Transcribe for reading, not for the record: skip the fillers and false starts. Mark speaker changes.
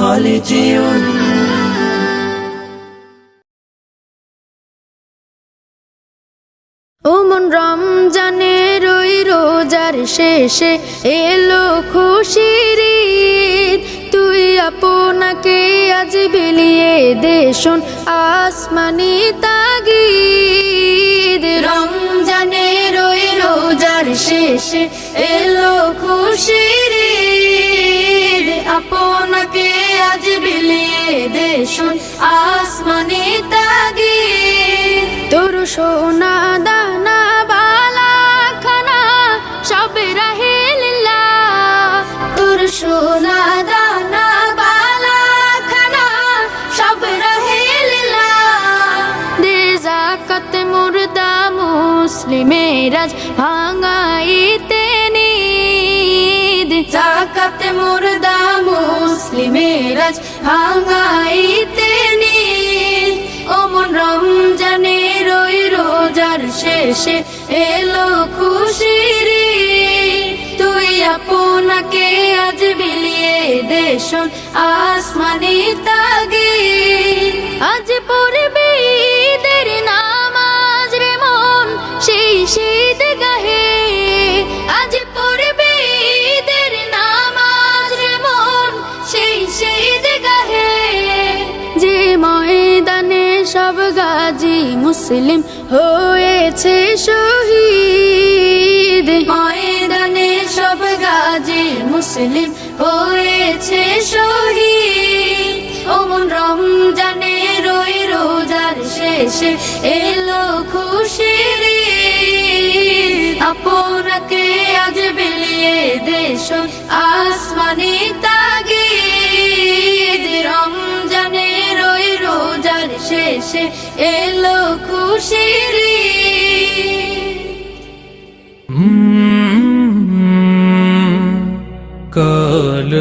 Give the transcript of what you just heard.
Speaker 1: خالدون
Speaker 2: ওমন রমজানের ওই রোজার শেষে এলো খুশির ঈদ, তুই আপনাকে আজ বিলিয়ে দে শোন আসমানি তাগিদ। রমজানের ওই রোজার শেষে এলো খুশির ঈদ, আপনাকে আজ বিলিয়ে দে শোন আসমানি তাগিদ। তোর সোনা দানা বালা খানা সব রাহে লিল্লাহ, তোর সোনা দানা বালা খানা সব রাহে লিল্লাহ। দে যাকাত মুর্দা মুসলিমের আজ ভাঙাইতে নিদ, যাকাত মুর্দা মুসলিমের আজ ভাঙাইতে নিদ। ওমন রমজানের ওই রোজার শেষে এলো খুশির ঈদ, তুই আপনাকে আজ বিলিয়ে দে শোন আসমানি তাগিদ। আজ পড়বি ঈদের নামাজ রে মন সেই শীত গাহে, আজ পড়বি ঈদের নামাজ রে মন সেই শীত গাহে। যে ময়দানে সব গাজী মুসলিম হয়েছে শহীদ, ময়দানে সব গাজী মুসলিম হয়েছে শহীদ। ওমন রমজানের ওই রোজার শেষে এলো খুশির ঈদ, আপনাকে আজ বিলিয়ে দে শোন আসমানি তাগিদ। রমজানের ওই রোজার শেষে এলো খুশির ঈদ।
Speaker 1: কাল